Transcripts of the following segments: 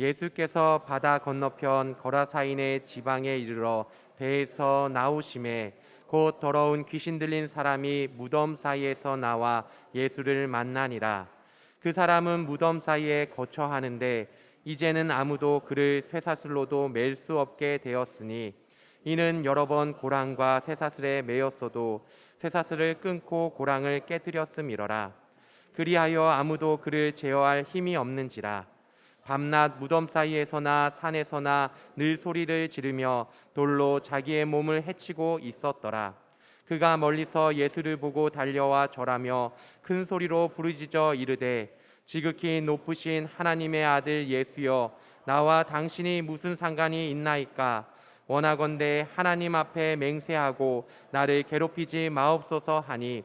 예수께서 바다 건너편 거라사인의 지방에 이르러 배에서 나오심에 곧 더러운 귀신 들린 사람이 무덤 사이에서 나와 예수를 만나니라. 그 사람은 무덤 사이에 거처하는데 이제는 아무도 그를 쇠사슬로도 맬 수 없게 되었으니 이는 여러 번 고랑과 쇠사슬에 매였어도 쇠사슬을 끊고 고랑을 깨뜨렸음이러라. 그리하여 아무도 그를 제어할 힘이 없는지라. 밤낮 무덤 사이에서나 산에서나 늘 소리를 지르며 돌로 자기의 몸을 해치고 있었더라. 그가 멀리서 예수를 보고 달려와 절하며 큰 소리로 부르짖어 이르되 지극히 높으신 하나님의 아들 예수여, 나와 당신이 무슨 상관이 있나이까? 원하건대 하나님 앞에 맹세하고 나를 괴롭히지 마옵소서 하니,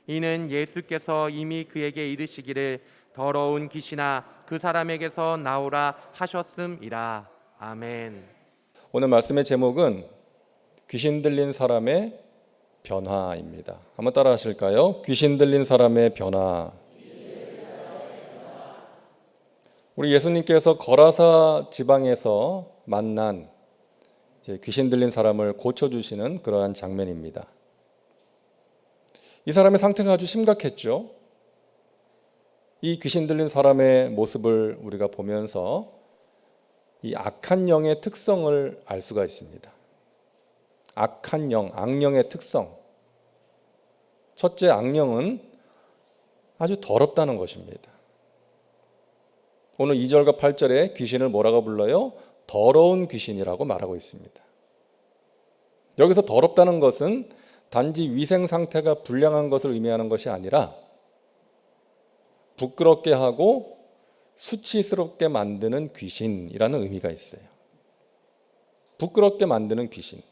이는 예수께서 이미 그에게 이르시기를 더러운 귀신아 그 사람에게서 나오라 하셨음이라. 아멘. 오늘 말씀의 제목은 귀신 들린 사람의 변화입니다. 한번 따라 하실까요? 귀신 들린 사람의 변화. 우리 예수님께서 거라사 지방에서 만난 귀신 들린 사람을 고쳐주시는 그러한 장면입니다. 이 사람의 상태가 아주 심각했죠. 이 귀신 들린 사람의 모습을 우리가 보면서 이 악한 영의 특성을 알 수가 있습니다. 악한 영, 악령의 특성. 첫째, 악령은 아주 더럽다는 것입니다. 오늘 2절과 8절에 귀신을 뭐라고 불러요? 더러운 귀신이라고 말하고 있습니다. 여기서 더럽다는 것은 단지 위생 상태가 불량한 것을 의미하는 것이 아니라 부끄럽게 하고 수치스럽게 만드는 귀신이라는 의미가 있어요. 부끄럽게 만드는 귀신.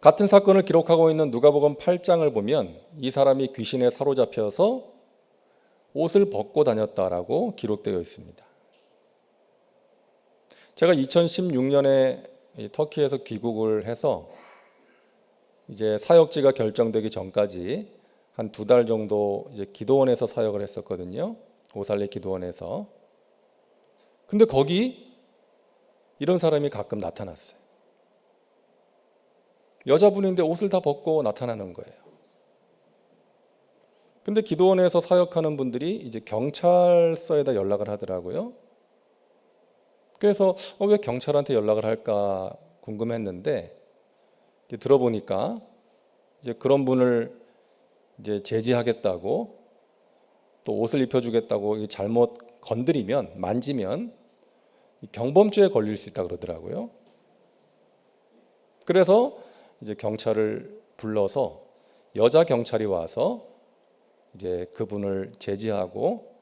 같은 사건을 기록하고 있는 누가복음 8장을 보면 이 사람이 귀신에 사로잡혀서 옷을 벗고 다녔다라고 기록되어 있습니다. 제가 2016년에 터키에서 귀국을 해서 이제 사역지가 결정되기 전까지 한 2달 정도 이제 기도원에서 사역을 했었거든요. 오살레 기도원에서. 근데 거기 이런 사람이 가끔 나타났어요. 여자분인데 옷을 다 벗고 나타나는 거예요. 근데 기도원에서 사역하는 분들이 이제 경찰서에다 연락을 하더라고요. 그래서 왜 경찰한테 연락을 할까 궁금했는데 이제 들어보니까 이제 그런 분을 이제 제지하겠다고 또 옷을 입혀주겠다고 잘못 건드리면 만지면 경범죄에 걸릴 수 있다 그러더라고요. 그래서 이제 경찰을 불러서 여자 경찰이 와서 이제 그분을 제지하고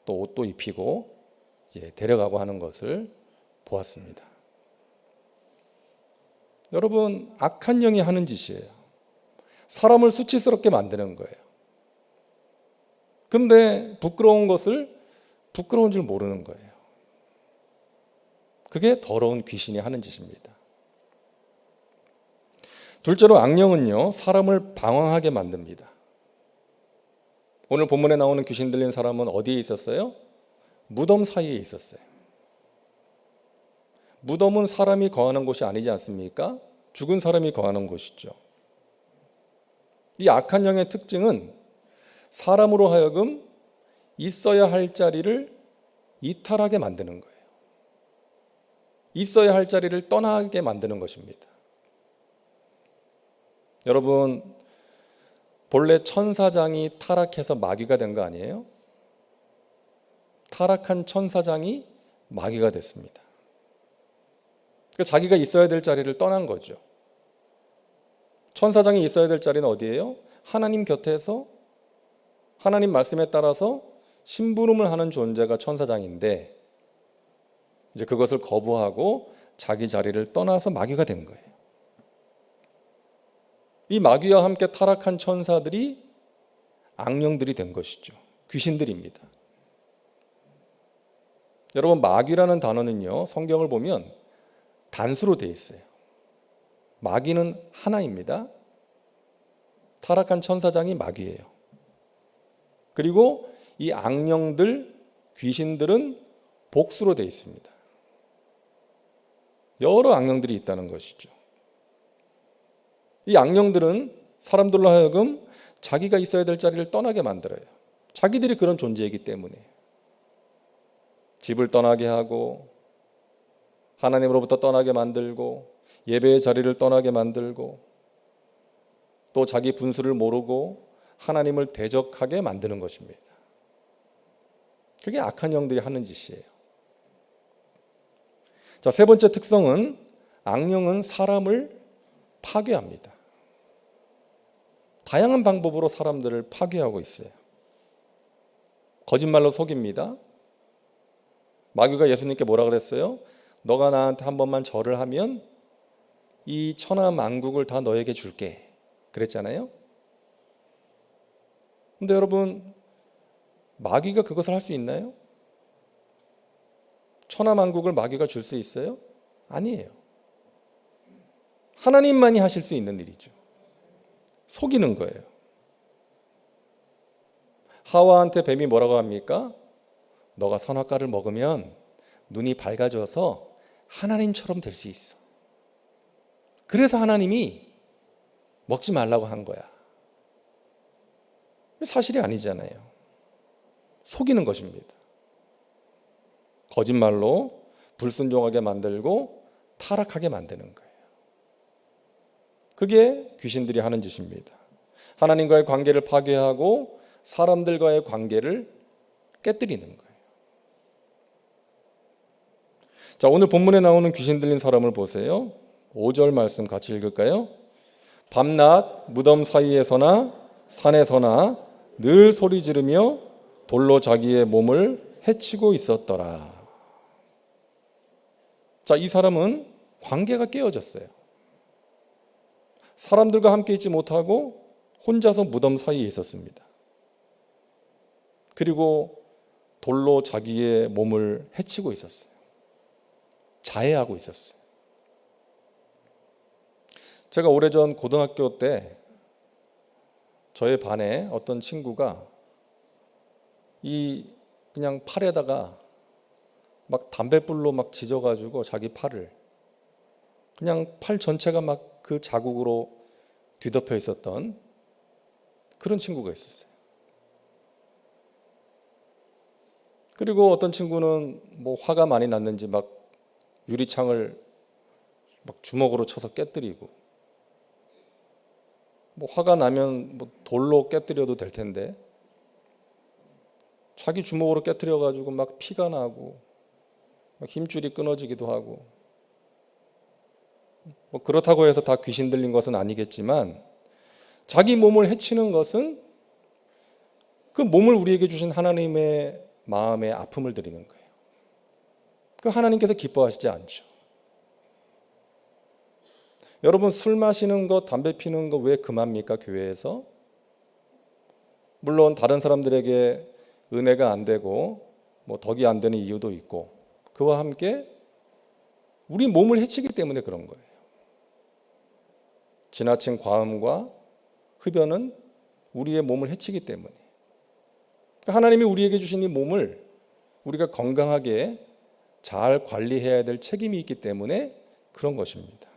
또 옷도 입히고 이제 데려가고 하는 것을 보았습니다. 여러분, 악한 영이 하는 짓이에요. 사람을 수치스럽게 만드는 거예요. 근데 부끄러운 것을 부끄러운 줄 모르는 거예요. 그게 더러운 귀신이 하는 짓입니다. 둘째로 악령은요, 사람을 방황하게 만듭니다. 오늘 본문에 나오는 귀신 들린 사람은 어디에 있었어요? 무덤 사이에 있었어요. 무덤은 사람이 거하는 곳이 아니지 않습니까? 죽은 사람이 거하는 곳이죠. 이 악한 영의 특징은 사람으로 하여금 있어야 할 자리를 이탈하게 만드는 거예요. 있어야 할 자리를 떠나게 만드는 것입니다. 여러분, 본래 천사장이 타락해서 마귀가 된 거 아니에요? 타락한 천사장이 마귀가 됐습니다. 그러니까 자기가 있어야 될 자리를 떠난 거죠. 천사장이 있어야 될 자리는 어디예요? 하나님 곁에서 하나님 말씀에 따라서 심부름을 하는 존재가 천사장인데 이제 그것을 거부하고 자기 자리를 떠나서 마귀가 된 거예요. 이 마귀와 함께 타락한 천사들이 악령들이 된 것이죠. 귀신들입니다. 여러분, 마귀라는 단어는요, 성경을 보면 단수로 되어 있어요. 마귀는 하나입니다. 타락한 천사장이 마귀예요. 그리고 이 악령들, 귀신들은 복수로 되어 있습니다. 여러 악령들이 있다는 것이죠. 이 악령들은 사람들로 하여금 자기가 있어야 될 자리를 떠나게 만들어요. 자기들이 그런 존재이기 때문에. 집을 떠나게 하고, 하나님으로부터 떠나게 만들고, 예배의 자리를 떠나게 만들고, 또 자기 분수를 모르고 하나님을 대적하게 만드는 것입니다. 그게 악한 영들이 하는 짓이에요. 자, 세 번째 특성은 악령은 사람을 파괴합니다. 다양한 방법으로 사람들을 파괴하고 있어요. 거짓말로 속입니다. 마귀가 예수님께 뭐라 그랬어요? 너가 나한테 한 번만 절을 하면 이 천하 만국을 다 너에게 줄게 그랬잖아요. 근데 여러분, 마귀가 그것을 할 수 있나요? 천하 만국을 마귀가 줄 수 있어요? 아니에요. 하나님만이 하실 수 있는 일이죠. 속이는 거예요. 하와한테 뱀이 뭐라고 합니까? 너가 선악과를 먹으면 눈이 밝아져서 하나님처럼 될 수 있어. 그래서 하나님이 먹지 말라고 한 거야. 사실이 아니잖아요. 속이는 것입니다. 거짓말로 불순종하게 만들고 타락하게 만드는 거예요. 그게 귀신들이 하는 짓입니다. 하나님과의 관계를 파괴하고 사람들과의 관계를 깨뜨리는 거예요. 자, 오늘 본문에 나오는 귀신 들린 사람을 보세요. 5절 말씀 같이 읽을까요? 밤낮 무덤 사이에서나 산에서나 늘 소리 지르며 돌로 자기의 몸을 해치고 있었더라. 자, 이 사람은 관계가 깨어졌어요. 사람들과 함께 있지 못하고 혼자서 무덤 사이에 있었습니다. 그리고 돌로 자기의 몸을 해치고 있었어요. 자해하고 있었어요. 제가 오래전 고등학교 때 저의 반에 어떤 친구가 그냥 팔에다가 막 담뱃불로 막 지져가지고 자기 팔을 그냥 팔 전체가 막 그 자국으로 뒤덮여 있었던 그런 친구가 있었어요. 그리고 어떤 친구는 뭐 화가 많이 났는지 막 유리창을 막 주먹으로 쳐서 깨뜨리고, 뭐 화가 나면 뭐 돌로 깨뜨려도 될 텐데 자기 주먹으로 깨뜨려 가지고 막 피가 나고 막 힘줄이 끊어지기도 하고, 뭐 그렇다고 해서 다 귀신 들린 것은 아니겠지만 자기 몸을 해치는 것은 그 몸을 우리에게 주신 하나님의 마음에 아픔을 드리는 거예요. 그 하나님께서 기뻐하시지 않죠. 여러분, 술 마시는 것, 담배 피는 거 왜 금합니까? 교회에서? 물론 다른 사람들에게 은혜가 안 되고 뭐 덕이 안 되는 이유도 있고, 그와 함께 우리 몸을 해치기 때문에 그런 거예요. 지나친 과음과 흡연은 우리의 몸을 해치기 때문에. 하나님이 우리에게 주신 이 몸을 우리가 건강하게 잘 관리해야 될 책임이 있기 때문에 그런 것입니다.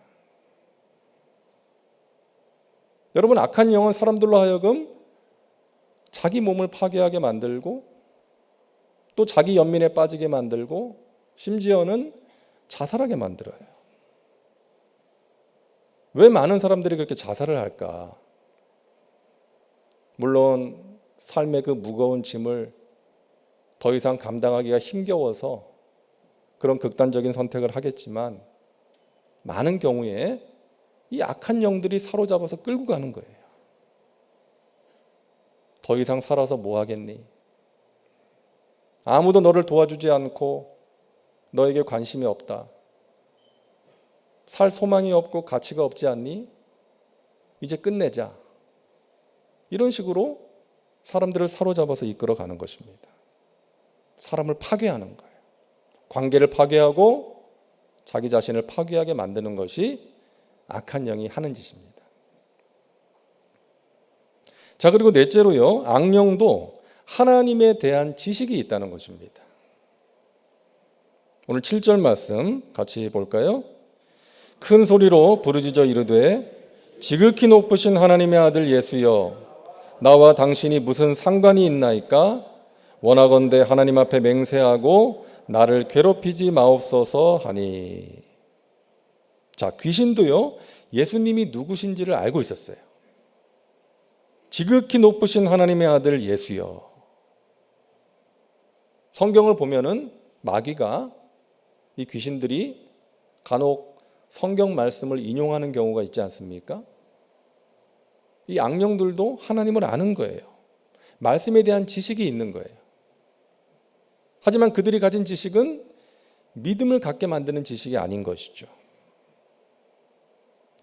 여러분, 악한 영은 사람들로 하여금 자기 몸을 파괴하게 만들고 또 자기 연민에 빠지게 만들고 심지어는 자살하게 만들어요. 왜 많은 사람들이 그렇게 자살을 할까? 물론 삶의 그 무거운 짐을 더 이상 감당하기가 힘겨워서 그런 극단적인 선택을 하겠지만, 많은 경우에 이 악한 영들이 사로잡아서 끌고 가는 거예요. 더 이상 살아서 뭐 하겠니? 아무도 너를 도와주지 않고 너에게 관심이 없다. 살 소망이 없고 가치가 없지 않니? 이제 끝내자. 이런 식으로 사람들을 사로잡아서 이끌어가는 것입니다. 사람을 파괴하는 거예요. 관계를 파괴하고 자기 자신을 파괴하게 만드는 것이 악한 영이 하는 짓입니다. 자, 그리고 넷째로요, 악령도 하나님에 대한 지식이 있다는 것입니다. 오늘 7절 말씀 같이 볼까요? 큰 소리로 부르짖어 이르되 지극히 높으신 하나님의 아들 예수여 나와 당신이 무슨 상관이 있나이까? 원하건대 하나님 앞에 맹세하고 나를 괴롭히지 마옵소서 하니. 자, 귀신도요 예수님이 누구신지를 알고 있었어요. 지극히 높으신 하나님의 아들 예수여. 성경을 보면은 마귀가 이 귀신들이 간혹 성경 말씀을 인용하는 경우가 있지 않습니까? 이 악령들도 하나님을 아는 거예요. 말씀에 대한 지식이 있는 거예요. 하지만 그들이 가진 지식은 믿음을 갖게 만드는 지식이 아닌 것이죠.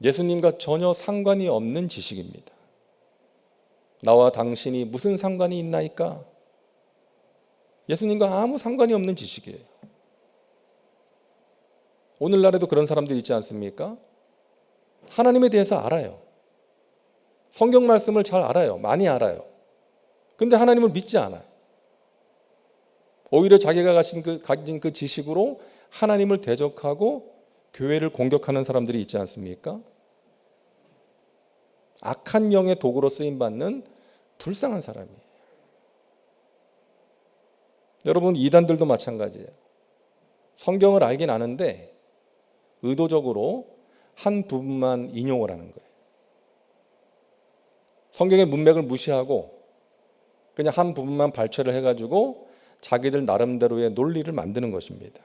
예수님과 전혀 상관이 없는 지식입니다. 나와 당신이 무슨 상관이 있나이까? 예수님과 아무 상관이 없는 지식이에요. 오늘날에도 그런 사람들이 있지 않습니까? 하나님에 대해서 알아요. 성경 말씀을 잘 알아요. 많이 알아요. 근데 하나님을 믿지 않아요. 오히려 자기가 가진 그 지식으로 하나님을 대적하고 교회를 공격하는 사람들이 있지 않습니까? 악한 영의 도구로 쓰임받는 불쌍한 사람이에요. 여러분, 이단들도 마찬가지예요. 성경을 알긴 아는데 의도적으로 한 부분만 인용을 하는 거예요. 성경의 문맥을 무시하고 그냥 한 부분만 발췌를 해가지고 자기들 나름대로의 논리를 만드는 것입니다.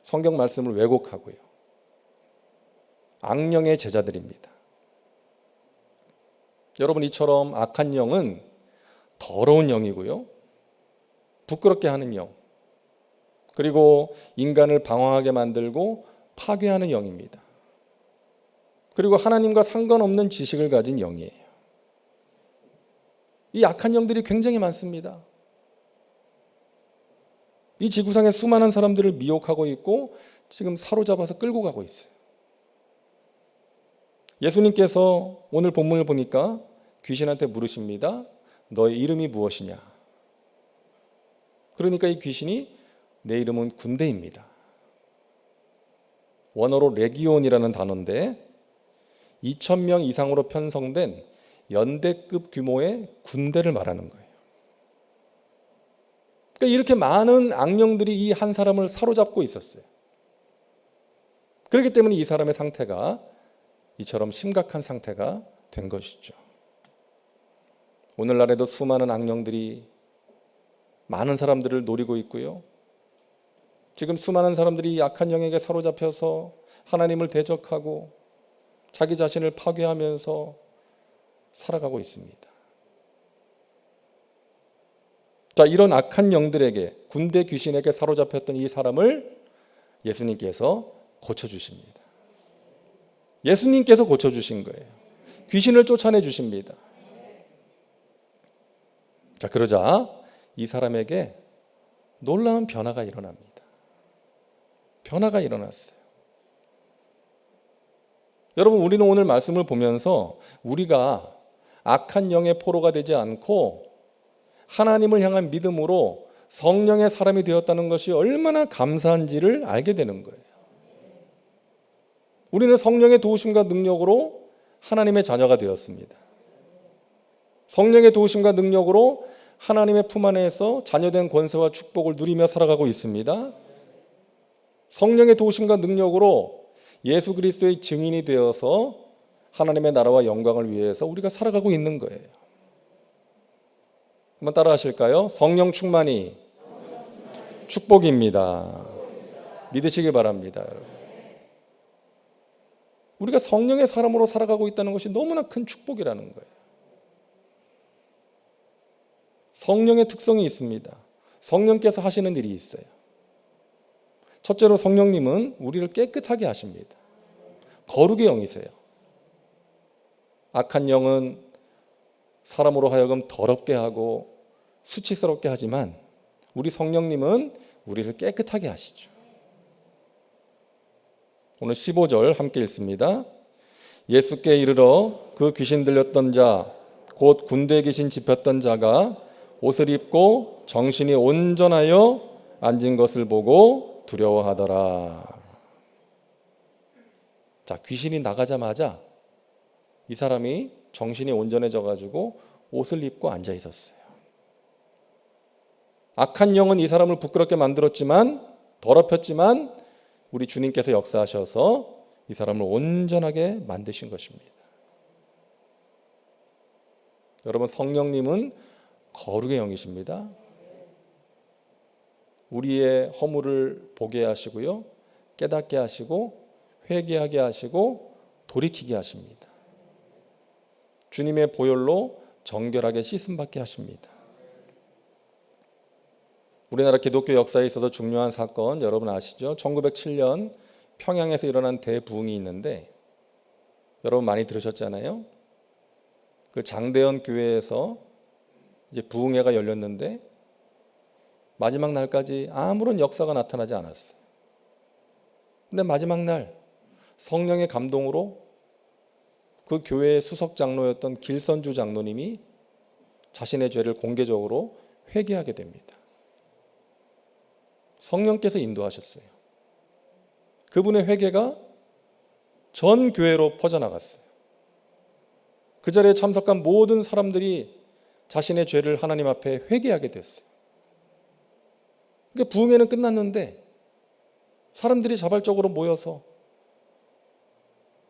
성경 말씀을 왜곡하고요. 악령의 제자들입니다. 여러분, 이처럼 악한 영은 더러운 영이고요. 부끄럽게 하는 영, 그리고 인간을 방황하게 만들고 파괴하는 영입니다. 그리고 하나님과 상관없는 지식을 가진 영이에요. 이 악한 영들이 굉장히 많습니다. 이 지구상의 수많은 사람들을 미혹하고 있고 지금 사로잡아서 끌고 가고 있어요. 예수님께서 오늘 본문을 보니까 귀신한테 물으십니다. 너의 이름이 무엇이냐? 그러니까 이 귀신이 내 이름은 군대입니다. 원어로 레기온이라는 단어인데 2,000명 이상으로 편성된 연대급 규모의 군대를 말하는 거예요. 그러니까 이렇게 많은 악령들이 이 한 사람을 사로잡고 있었어요. 그렇기 때문에 이 사람의 상태가 이처럼 심각한 상태가 된 것이죠. 오늘날에도 수많은 악령들이 많은 사람들을 노리고 있고요. 지금 수많은 사람들이 약한 영에게 사로잡혀서 하나님을 대적하고 자기 자신을 파괴하면서 살아가고 있습니다. 자, 이런 악한 영들에게, 군대 귀신에게 사로잡혔던 이 사람을 예수님께서 고쳐주십니다. 예수님께서 고쳐주신 거예요. 귀신을 쫓아내 주십니다. 자, 그러자 이 사람에게 놀라운 변화가 일어납니다. 변화가 일어났어요. 여러분, 우리는 오늘 말씀을 보면서 우리가 악한 영의 포로가 되지 않고 하나님을 향한 믿음으로 성령의 사람이 되었다는 것이 얼마나 감사한지를 알게 되는 거예요. 우리는 성령의 도우심과 능력으로 하나님의 자녀가 되었습니다. 성령의 도우심과 능력으로 하나님의 품 안에서 자녀된 권세와 축복을 누리며 살아가고 있습니다. 성령의 도우심과 능력으로 예수 그리스도의 증인이 되어서 하나님의 나라와 영광을 위해서 우리가 살아가고 있는 거예요. 한번 따라 하실까요? 성령 충만이 축복입니다. 믿으시기 바랍니다, 여러분. 우리가 성령의 사람으로 살아가고 있다는 것이 너무나 큰 축복이라는 거예요. 성령의 특성이 있습니다. 성령께서 하시는 일이 있어요. 첫째로 성령님은 우리를 깨끗하게 하십니다. 거룩의 영이세요. 악한 영은 사람으로 하여금 더럽게 하고 수치스럽게 하지만 우리 성령님은 우리를 깨끗하게 하시죠. 오늘 15절 함께 읽습니다. 예수께 이르러 그 귀신 들렸던 자, 곧 군대 귀신 집혔던 자가 옷을 입고 정신이 온전하여 앉은 것을 보고 두려워하더라. 자, 귀신이 나가자마자 이 사람이 정신이 온전해져 가지고 옷을 입고 앉아 있었어요. 악한 영은 이 사람을 부끄럽게 만들었지만, 더럽혔지만 우리 주님께서 역사하셔서 이 사람을 온전하게 만드신 것입니다. 여러분, 성령님은 거룩의 영이십니다. 우리의 허물을 보게 하시고요, 깨닫게 하시고 회개하게 하시고 돌이키게 하십니다. 주님의 보혈로 정결하게 씻음받게 하십니다. 우리나라 기독교 역사에 있어서 중요한 사건 여러분 아시죠? 1907년 평양에서 일어난 대부흥이 있는데 여러분 많이 들으셨잖아요. 그 장대현 교회에서 이제 부흥회가 열렸는데 마지막 날까지 아무런 역사가 나타나지 않았어요. 근데 마지막 날 성령의 감동으로 그 교회의 수석 장로였던 길선주 장로님이 자신의 죄를 공개적으로 회개하게 됩니다. 성령께서 인도하셨어요. 그분의 회개가 전 교회로 퍼져나갔어요. 그 자리에 참석한 모든 사람들이 자신의 죄를 하나님 앞에 회개하게 됐어요. 그러니까 부흥회는 끝났는데 사람들이 자발적으로 모여서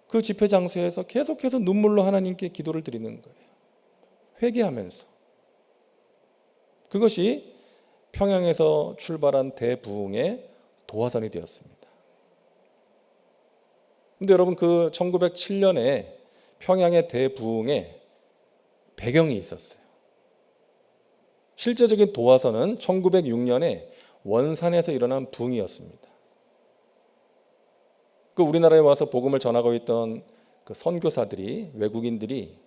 그 집회 장소에서 계속해서 눈물로 하나님께 기도를 드리는 거예요. 회개하면서. 그것이 평양에서 출발한 대부흥의 도화선이 되었습니다. 그런데 여러분, 그 1907년에 평양의 대부흥에 배경이 있었어요. 실제적인 도화선은 1906년에 원산에서 일어난 부흥이었습니다. 그 우리나라에 와서 복음을 전하고 있던 그 선교사들이, 외국인들이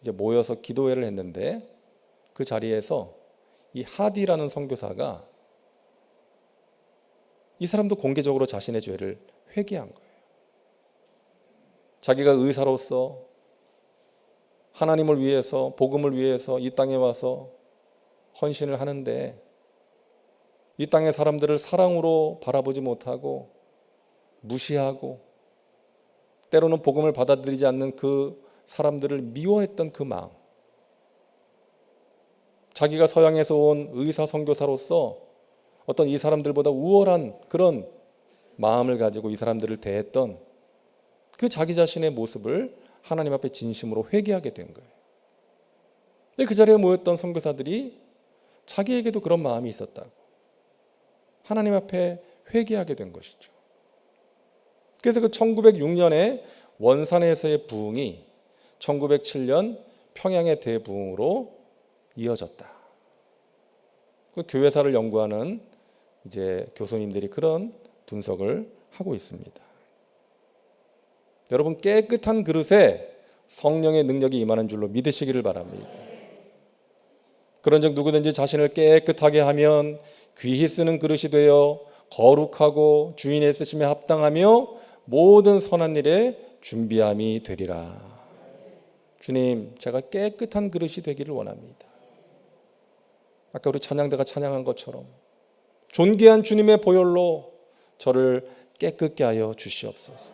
이제 모여서 기도회를 했는데 그 자리에서 이 하디라는 선교사가 이 사람도 공개적으로 자신의 죄를 회개한 거예요. 자기가 의사로서 하나님을 위해서, 복음을 위해서 이 땅에 와서 헌신을 하는데 이 땅의 사람들을 사랑으로 바라보지 못하고 무시하고 때로는 복음을 받아들이지 않는 그 사람들을 미워했던 그 마음, 자기가 서양에서 온 의사 선교사로서 어떤 이 사람들보다 우월한 그런 마음을 가지고 이 사람들을 대했던 그 자기 자신의 모습을 하나님 앞에 진심으로 회개하게 된 거예요. 그 자리에 모였던 선교사들이 자기에게도 그런 마음이 있었다고 하나님 앞에 회개하게 된 것이죠. 그래서 그 1906년에 원산에서의 부흥이 1907년 평양의 대부흥으로 이어졌다. 그 교회사를 연구하는 이제 교수님들이 그런 분석을 하고 있습니다. 여러분, 깨끗한 그릇에 성령의 능력이 임하는 줄로 믿으시기를 바랍니다. 그런즉 누구든지 자신을 깨끗하게 하면 귀히 쓰는 그릇이 되어 거룩하고 주인의 쓰심에 합당하며 모든 선한 일에 준비함이 되리라. 주님, 제가 깨끗한 그릇이 되기를 원합니다. 아까 우리 찬양대가 찬양한 것처럼 존귀한 주님의 보혈로 저를 깨끗게 하여 주시옵소서.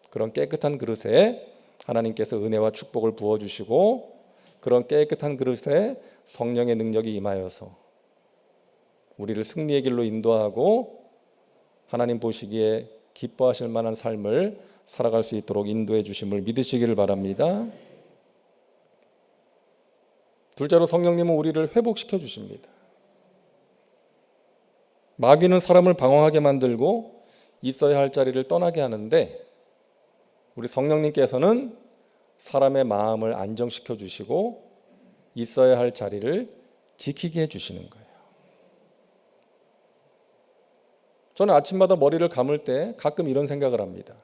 그런 깨끗한 그릇에 하나님께서 은혜와 축복을 부어주시고 그런 깨끗한 그릇에 성령의 능력이 임하여서 우리를 승리의 길로 인도하고 하나님 보시기에 기뻐하실 만한 삶을 살아갈 수 있도록 인도해 주심을 믿으시기를 바랍니다. 둘째로 성령님은 우리를 회복시켜 주십니다. 마귀는 사람을 방황하게 만들고 있어야 할 자리를 떠나게 하는데 우리 성령님께서는 사람의 마음을 안정시켜 주시고 있어야 할 자리를 지키게 해 주시는 거예요. 저는 아침마다 머리를 감을 때 가끔 이런 생각을 합니다.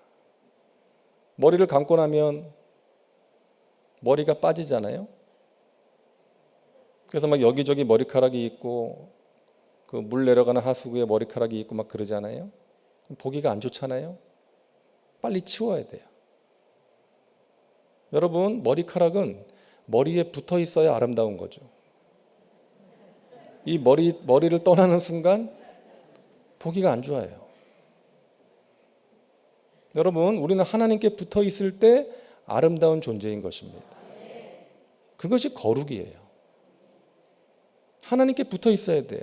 머리를 감고 나면 머리가 빠지잖아요. 그래서 막 여기저기 머리카락이 있고 그 물 내려가는 하수구에 머리카락이 있고 막 그러잖아요. 보기가 안 좋잖아요. 빨리 치워야 돼요. 여러분, 머리카락은 머리에 붙어 있어야 아름다운 거죠. 이 머리를 떠나는 순간 보기가 안 좋아요. 여러분, 우리는 하나님께 붙어 있을 때 아름다운 존재인 것입니다. 그것이 거룩이에요. 하나님께 붙어 있어야 돼요.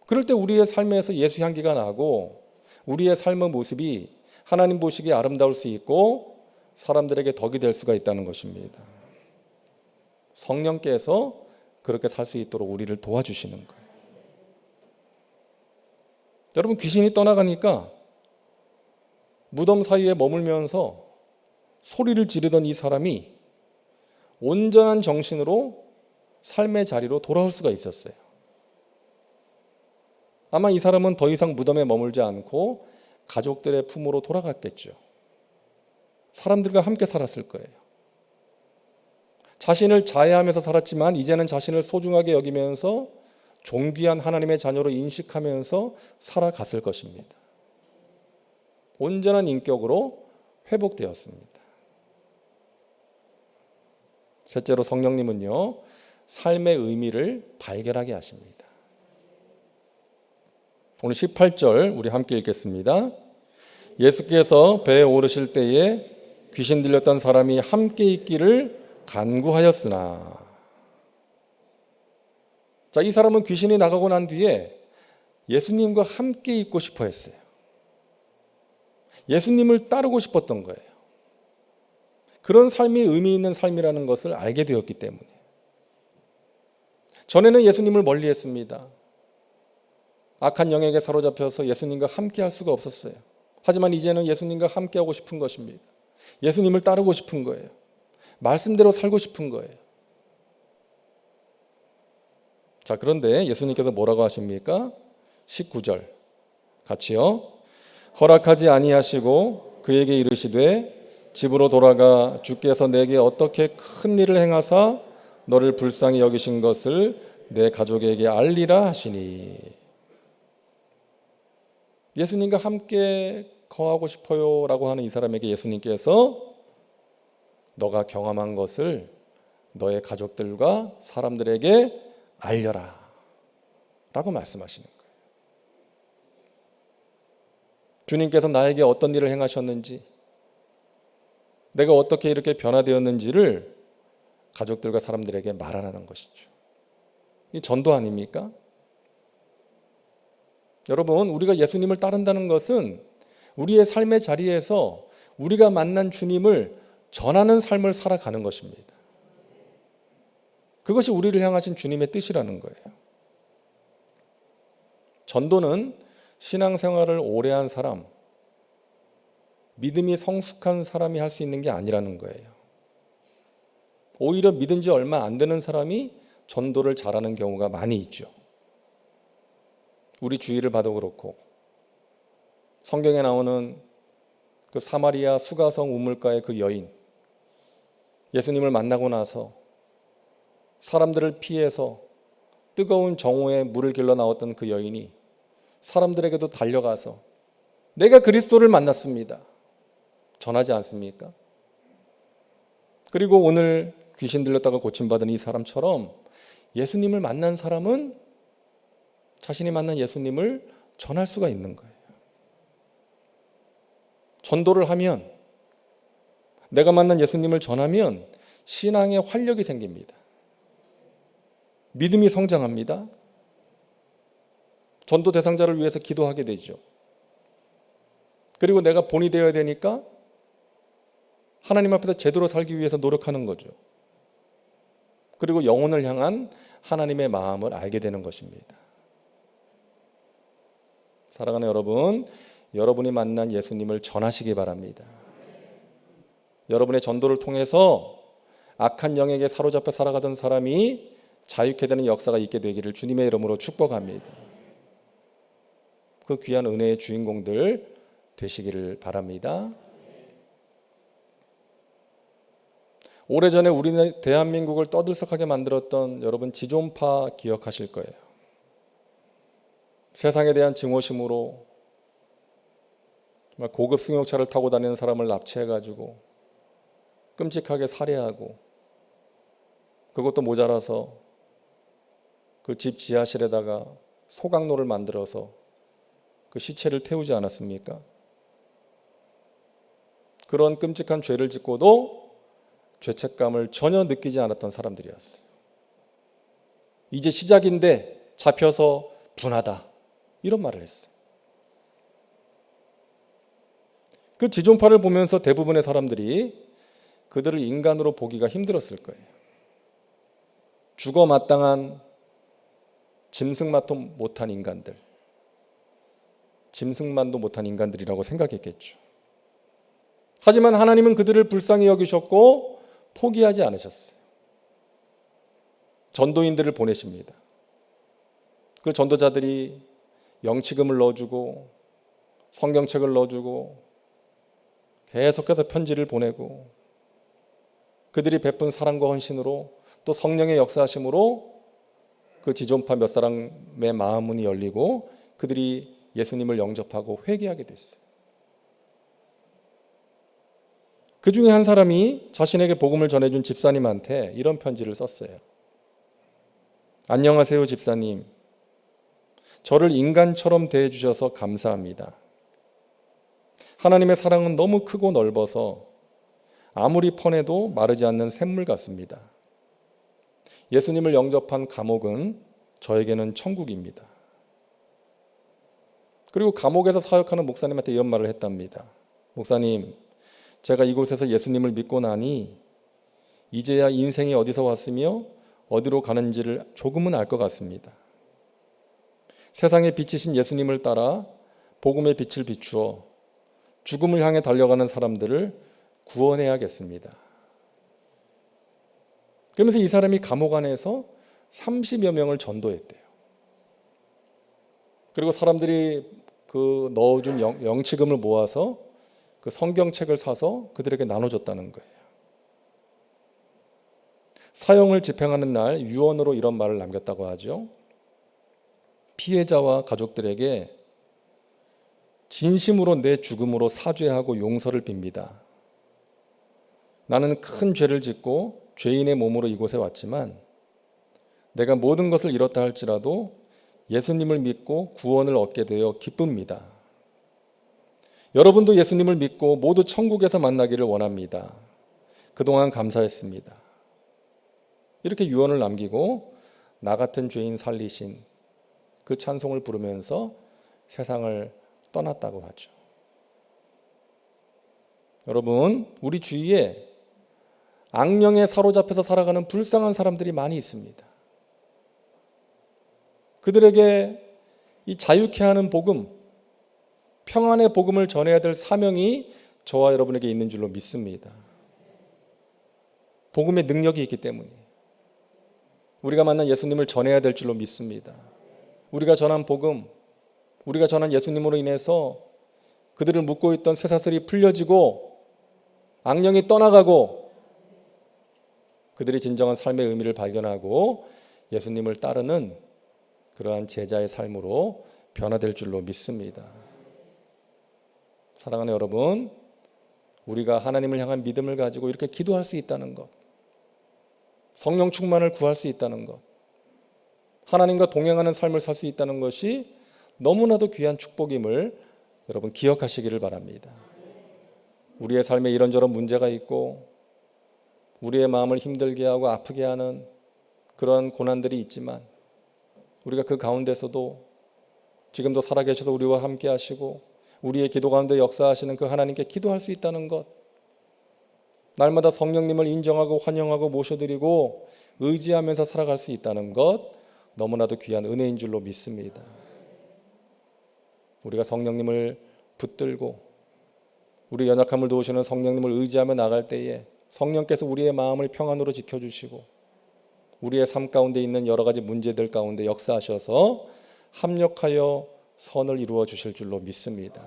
그럴 때 우리의 삶에서 예수 향기가 나고 우리의 삶의 모습이 하나님 보시기에 아름다울 수 있고 사람들에게 덕이 될 수가 있다는 것입니다. 성령께서 그렇게 살 수 있도록 우리를 도와주시는 거예요. 여러분, 귀신이 떠나가니까 무덤 사이에 머물면서 소리를 지르던 이 사람이 온전한 정신으로 삶의 자리로 돌아올 수가 있었어요. 아마 이 사람은 더 이상 무덤에 머물지 않고 가족들의 품으로 돌아갔겠죠. 사람들과 함께 살았을 거예요. 자신을 자해하면서 살았지만 이제는 자신을 소중하게 여기면서 존귀한 하나님의 자녀로 인식하면서 살아갔을 것입니다. 온전한 인격으로 회복되었습니다. 셋째로 성령님은요, 삶의 의미를 발견하게 하십니다. 오늘 18절 우리 함께 읽겠습니다. 예수께서 배에 오르실 때에 귀신 들렸던 사람이 함께 있기를 간구하였으나. 자, 이 사람은 귀신이 나가고 난 뒤에 예수님과 함께 있고 싶어 했어요. 예수님을 따르고 싶었던 거예요. 그런 삶이 의미 있는 삶이라는 것을 알게 되었기 때문에. 전에는 예수님을 멀리 했습니다. 악한 영에게 사로잡혀서 예수님과 함께 할 수가 없었어요. 하지만 이제는 예수님과 함께 하고 싶은 것입니다. 예수님을 따르고 싶은 거예요. 말씀대로 살고 싶은 거예요. 자, 그런데 예수님께서 뭐라고 하십니까? 19절 같이요. 허락하지 아니하시고 그에게 이르시되 집으로 돌아가 주께서 내게 어떻게 큰 일을 행하사 너를 불쌍히 여기신 것을 내 가족에게 알리라 하시니. 예수님과 함께 거하고 싶어요 라고 하는 이 사람에게 예수님께서 너가 경험한 것을 너의 가족들과 사람들에게 알려라 라고 말씀하시는 거예요. 주님께서 나에게 어떤 일을 행하셨는지, 내가 어떻게 이렇게 변화되었는지를 가족들과 사람들에게 말하라는 것이죠. 이 전도 아닙니까? 여러분, 우리가 예수님을 따른다는 것은 우리의 삶의 자리에서 우리가 만난 주님을 전하는 삶을 살아가는 것입니다. 그것이 우리를 향하신 주님의 뜻이라는 거예요. 전도는 신앙생활을 오래 한 사람, 믿음이 성숙한 사람이 할 수 있는 게 아니라는 거예요. 오히려 믿은 지 얼마 안 되는 사람이 전도를 잘하는 경우가 많이 있죠. 우리 주위를 봐도 그렇고, 성경에 나오는 그 사마리아 수가성 우물가의 그 여인, 예수님을 만나고 나서 사람들을 피해서 뜨거운 정오에 물을 길러 나왔던 그 여인이 사람들에게도 달려가서 내가 그리스도를 만났습니다 전하지 않습니까? 그리고 오늘 귀신 들렸다가 고침받은 이 사람처럼 예수님을 만난 사람은 자신이 만난 예수님을 전할 수가 있는 거예요. 전도를 하면, 내가 만난 예수님을 전하면 신앙에 활력이 생깁니다. 믿음이 성장합니다. 전도 대상자를 위해서 기도하게 되죠. 그리고 내가 본이 되어야 되니까 하나님 앞에서 제대로 살기 위해서 노력하는 거죠. 그리고 영혼을 향한 하나님의 마음을 알게 되는 것입니다. 사랑하는 여러분, 여러분이 만난 예수님을 전하시기 바랍니다. 여러분의 전도를 통해서 악한 영에게 사로잡혀 살아가던 사람이 자유케 되는 역사가 있게 되기를 주님의 이름으로 축복합니다. 그 귀한 은혜의 주인공들 되시기를 바랍니다. 오래전에 우리 대한민국을 떠들썩하게 만들었던 여러분 지존파 기억하실 거예요. 세상에 대한 증오심으로 정말 고급 승용차를 타고 다니는 사람을 납치해가지고 끔찍하게 살해하고, 그것도 모자라서 그 집 지하실에다가 소각로를 만들어서 그 시체를 태우지 않았습니까? 그런 끔찍한 죄를 짓고도 죄책감을 전혀 느끼지 않았던 사람들이었어요. 이제 시작인데 잡혀서 분하다, 이런 말을 했어요. 그 지존파를 보면서 대부분의 사람들이 그들을 인간으로 보기가 힘들었을 거예요. 죽어 마땅한 짐승만도 못한 인간들, 짐승만도 못한 인간들이라고 생각했겠죠. 하지만 하나님은 그들을 불쌍히 여기셨고 포기하지 않으셨어요. 전도인들을 보내십니다. 그 전도자들이 영치금을 넣어주고 성경책을 넣어주고 계속해서 편지를 보내고 그들이 베푼 사랑과 헌신으로 또 성령의 역사하심으로 그 지존파 몇 사람의 마음 문이 열리고 그들이 예수님을 영접하고 회개하게 됐어요. 그 중에 한 사람이 자신에게 복음을 전해준 집사님한테 이런 편지를 썼어요. 안녕하세요, 집사님. 저를 인간처럼 대해주셔서 감사합니다. 하나님의 사랑은 너무 크고 넓어서 아무리 퍼내도 마르지 않는 샘물 같습니다. 예수님을 영접한 감옥은 저에게는 천국입니다. 그리고 감옥에서 사역하는 목사님한테 이런 말을 했답니다. 목사님, 제가 이곳에서 예수님을 믿고 나니 이제야 인생이 어디서 왔으며 어디로 가는지를 조금은 알 것 같습니다. 세상에 비치신 예수님을 따라 복음의 빛을 비추어 죽음을 향해 달려가는 사람들을 구원해야겠습니다. 그러면서 이 사람이 감옥 안에서 30여 명을 전도했대요. 그리고 사람들이 그 넣어준 영치금을 모아서 그 성경책을 사서 그들에게 나눠줬다는 거예요. 사형을 집행하는 날 유언으로 이런 말을 남겼다고 하죠. 피해자와 가족들에게 진심으로 내 죽음으로 사죄하고 용서를 빕니다. 나는 큰 죄를 짓고 죄인의 몸으로 이곳에 왔지만 내가 모든 것을 잃었다 할지라도 예수님을 믿고 구원을 얻게 되어 기쁩니다. 여러분도 예수님을 믿고 모두 천국에서 만나기를 원합니다. 그동안 감사했습니다. 이렇게 유언을 남기고 나 같은 죄인 살리신 그 찬송을 부르면서 세상을 떠났다고 하죠. 여러분, 우리 주위에 악령에 사로잡혀서 살아가는 불쌍한 사람들이 많이 있습니다. 그들에게 이 자유케 하는 복음, 평안의 복음을 전해야 될 사명이 저와 여러분에게 있는 줄로 믿습니다. 복음의 능력이 있기 때문에 우리가 만난 예수님을 전해야 될 줄로 믿습니다. 우리가 전한 복음, 우리가 전한 예수님으로 인해서 그들을 묶고 있던 쇠사슬이 풀려지고 악령이 떠나가고 그들이 진정한 삶의 의미를 발견하고 예수님을 따르는 그러한 제자의 삶으로 변화될 줄로 믿습니다. 사랑하는 여러분, 우리가 하나님을 향한 믿음을 가지고 이렇게 기도할 수 있다는 것, 성령 충만을 구할 수 있다는 것, 하나님과 동행하는 삶을 살 수 있다는 것이 너무나도 귀한 축복임을 여러분 기억하시기를 바랍니다. 우리의 삶에 이런저런 문제가 있고 우리의 마음을 힘들게 하고 아프게 하는 그런 고난들이 있지만 우리가 그 가운데서도 지금도 살아계셔서 우리와 함께 하시고 우리의 기도 가운데 역사하시는 그 하나님께 기도할 수 있다는 것, 날마다 성령님을 인정하고 환영하고 모셔드리고 의지하면서 살아갈 수 있다는 것, 너무나도 귀한 은혜인 줄로 믿습니다. 우리가 성령님을 붙들고 우리 연약함을 도우시는 성령님을 의지하며 나갈 때에 성령께서 우리의 마음을 평안으로 지켜주시고 우리의 삶 가운데 있는 여러 가지 문제들 가운데 역사하셔서 합력하여 선을 이루어 주실 줄로 믿습니다.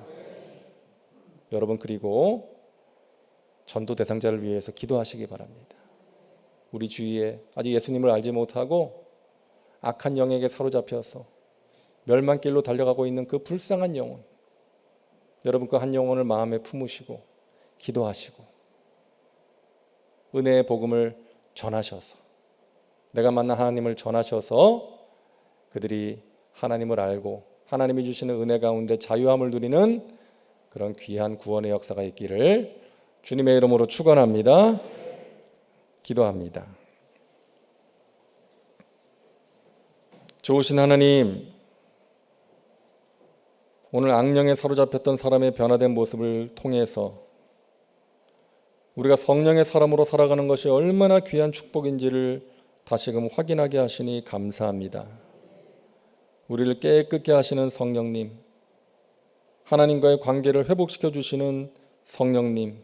여러분, 그리고 전도 대상자를 위해서 기도하시기 바랍니다. 우리 주위에 아직 예수님을 알지 못하고 악한 영에게 사로잡혀서 멸망길로 달려가고 있는 그 불쌍한 영혼, 여러분 그 한 영혼을 마음에 품으시고 기도하시고 은혜의 복음을 전하셔서 내가 만난 하나님을 전하셔서 그들이 하나님을 알고 하나님이 주시는 은혜 가운데 자유함을 누리는 그런 귀한 구원의 역사가 있기를 주님의 이름으로 축원합니다. 기도합니다. 좋으신 하나님, 오늘 악령에 사로잡혔던 사람의 변화된 모습을 통해서 우리가 성령의 사람으로 살아가는 것이 얼마나 귀한 축복인지를 다시금 확인하게 하시니 감사합니다. 우리를 깨끗게 하시는 성령님, 하나님과의 관계를 회복시켜 주시는 성령님,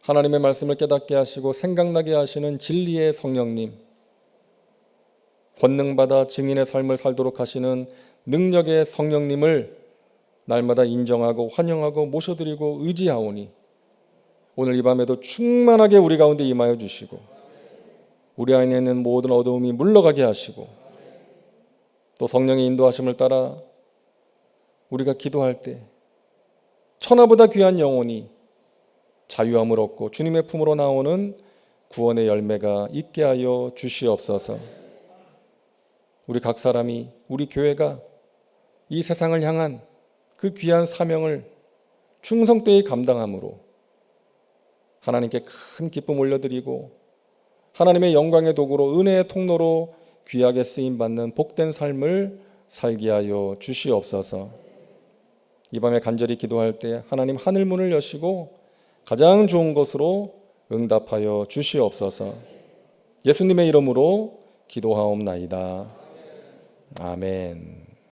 하나님의 말씀을 깨닫게 하시고 생각나게 하시는 진리의 성령님, 권능받아 증인의 삶을 살도록 하시는 능력의 성령님을 날마다 인정하고 환영하고 모셔드리고 의지하오니 오늘 이 밤에도 충만하게 우리 가운데 임하여 주시고 우리 안에 있는 모든 어두움이 물러가게 하시고 또 성령의 인도하심을 따라 우리가 기도할 때 천하보다 귀한 영혼이 자유함을 얻고 주님의 품으로 나오는 구원의 열매가 있게 하여 주시옵소서. 우리 각 사람이, 우리 교회가 이 세상을 향한 그 귀한 사명을 충성되이 감당함으로 하나님께 큰 기쁨 올려드리고 하나님의 영광의 도구로 은혜의 통로로 귀하게 쓰임받는 복된 삶을 살게 하여 주시옵소서. 이 밤에 간절히 기도할 때 하나님 하늘문을 여시고 가장 좋은 것으로 응답하여 주시옵소서. 예수님의 이름으로 기도하옵나이다. 아멘.